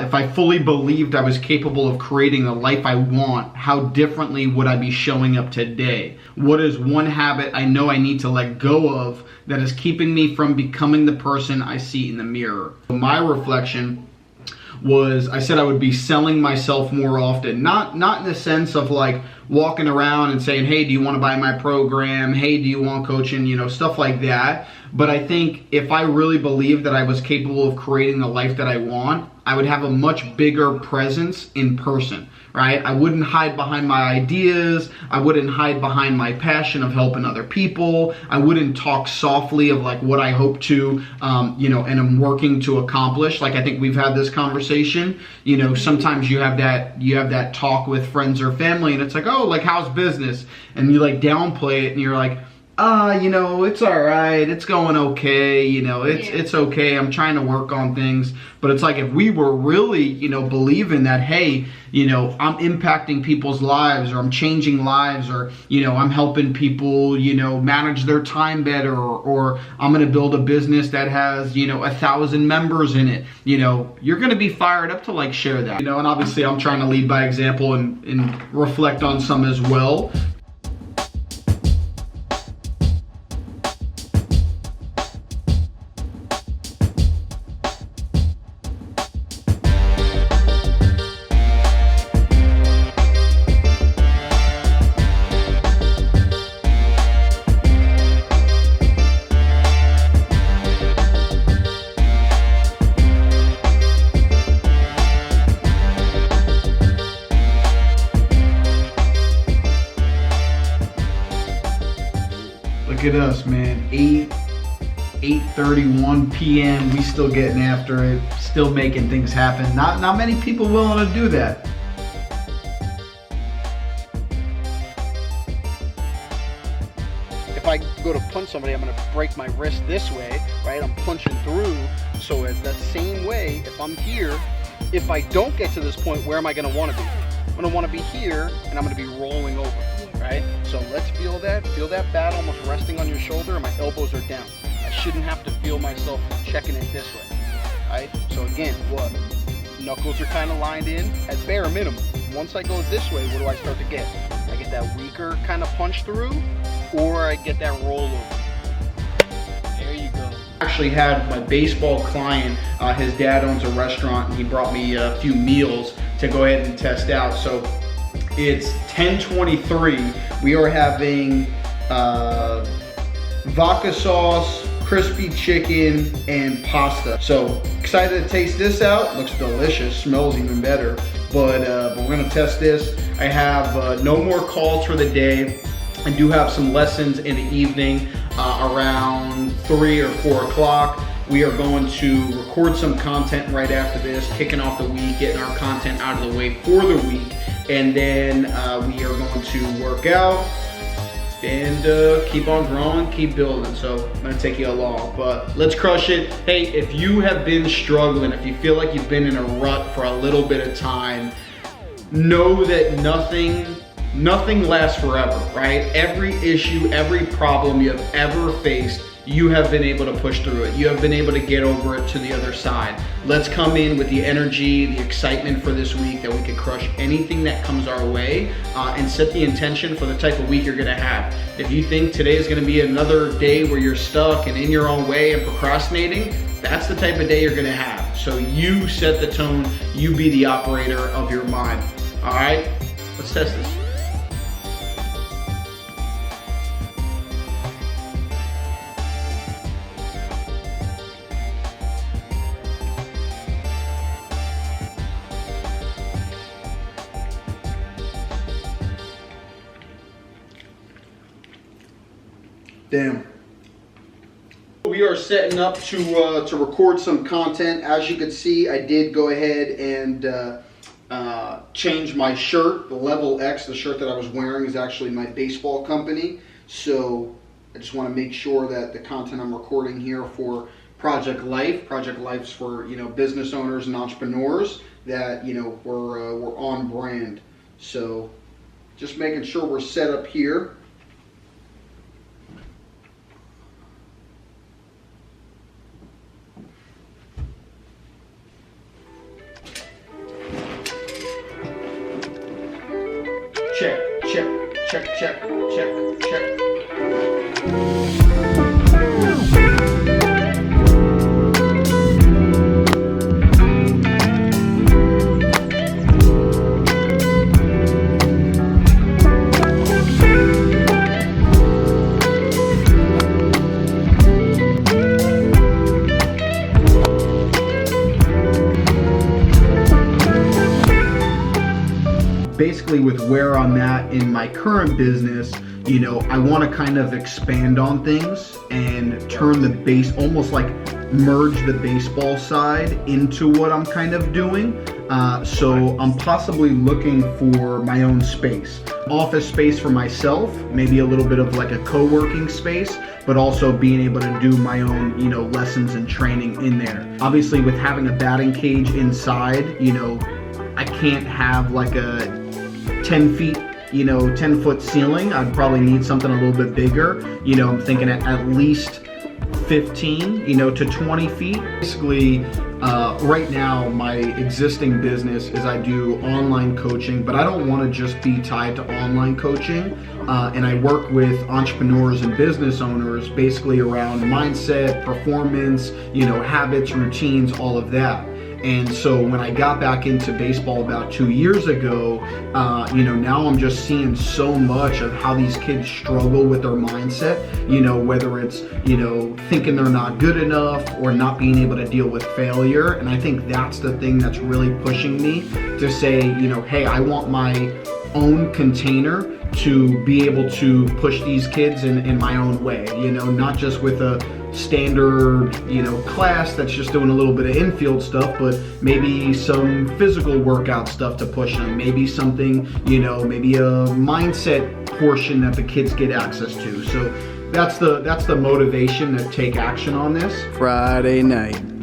if I fully believed I was capable of creating the life I want, how differently would I be showing up today? What is one habit I know I need to let go of that is keeping me from becoming the person I see in the mirror? My reflection was, I said I would be selling myself more often. Not in the sense of like walking around and saying, hey, do you want to buy my program? Hey, do you want coaching? You know, stuff like that. But I think if I really believed that I was capable of creating the life that I want, I would have a much bigger presence in person, right? I wouldn't hide behind my ideas. I wouldn't hide behind my passion of helping other people. I wouldn't talk softly of like what I hope to, you know, and I'm working to accomplish. Like, I think we've had this conversation, you know, sometimes you have that talk with friends or family and it's like, oh, like, how's business? And you like downplay it and you're like, you know, it's all right. It's going okay. You know, it's okay. I'm trying to work on things. But it's like, if we were really, you know, believing that, hey, you know, I'm impacting people's lives, or I'm changing lives, or, you know, I'm helping people, you know, manage their time better, or I'm going to build a business that has, you know, 1,000 members in it, you know, you're going to be fired up to like share that, you know. And obviously I'm trying to lead by example and reflect on some as well. Look at us, man. 8:31 p.m. We still getting after it, still making things happen. Not many people willing to do that. If I go to punch somebody, I'm going to break my wrist this way, right? I'm punching through. So at that same way, if I'm here, if I don't get to this point, where am I going to want to be? I'm going to want to be here, and I'm going to be rolling over, right? So let's feel that bat almost resting on your shoulder, and my elbows are down. I shouldn't have to feel myself checking it this way, right? So again, what? Knuckles are kind of lined in at bare minimum. Once I go this way, what do I start to get? I get that weaker kind of punch through, or I get that rollover. There you go. Actually had my baseball client, his dad owns a restaurant, and he brought me a few meals to go ahead and test out. So it's 10:23. We are having vodka sauce, crispy chicken, and pasta. So excited to taste this out. Looks delicious, smells even better. But we're gonna test this. I have no more calls for the day. I do have some lessons in the evening around 3 or 4 o'clock. We are going to record some content right after this, kicking off the week, getting our content out of the way for the week. And then we are going to work out and keep on growing, keep building. So I'm gonna take you along, but let's crush it. Hey, if you have been struggling, if you feel like you've been in a rut for a little bit of time, know that nothing lasts forever, right? Every issue, every problem you have ever faced, you have been able to push through it. You have been able to get over it to the other side. Let's come in with the energy, the excitement for this week that we can crush anything that comes our way and set the intention for the type of week you're gonna have. If you think today is gonna be another day where you're stuck and in your own way and procrastinating, that's the type of day you're gonna have. So you set the tone, you be the operator of your mind. All right, let's test this. Damn. We are setting up to record some content. As you can see, I did go ahead and change my shirt. The LevelX, the shirt that I was wearing, is actually my baseball company. So I just want to make sure that the content I'm recording here for Project Life's for, you know, business owners and entrepreneurs, that, you know, we're on brand. So just making sure we're set up here. check, check, check, check, check, check. Basically, with where I'm at in my current business, you know, I want to kind of expand on things and turn the almost like merge the baseball side into what I'm kind of doing. So I'm possibly looking for my own space, office space for myself, maybe a little bit of like a co-working space, but also being able to do my own, you know, lessons and training in there. Obviously, with having a batting cage inside, you know, I can't have like a 10 feet, you know, 10-foot ceiling. I'd probably need something a little bit bigger. You know, I'm thinking at least 15, you know, to 20 feet. Basically, right now, my existing business is I do online coaching, but I don't want to just be tied to online coaching. And I work with entrepreneurs and business owners basically around mindset, performance, you know, habits, routines, all of that. And so when I got back into baseball about 2 years ago, you know, now I'm just seeing so much of how these kids struggle with their mindset, you know, whether it's, you know, thinking they're not good enough or not being able to deal with failure. And I think that's the thing that's really pushing me to say, you know, hey, I want my own container to be able to push these kids in my own way, you know, not just with a standard, you know, class that's just doing a little bit of infield stuff, but maybe some physical workout stuff to push them, maybe something, you know, maybe a mindset portion that the kids get access to. So that's the motivation to take action on this. Friday night.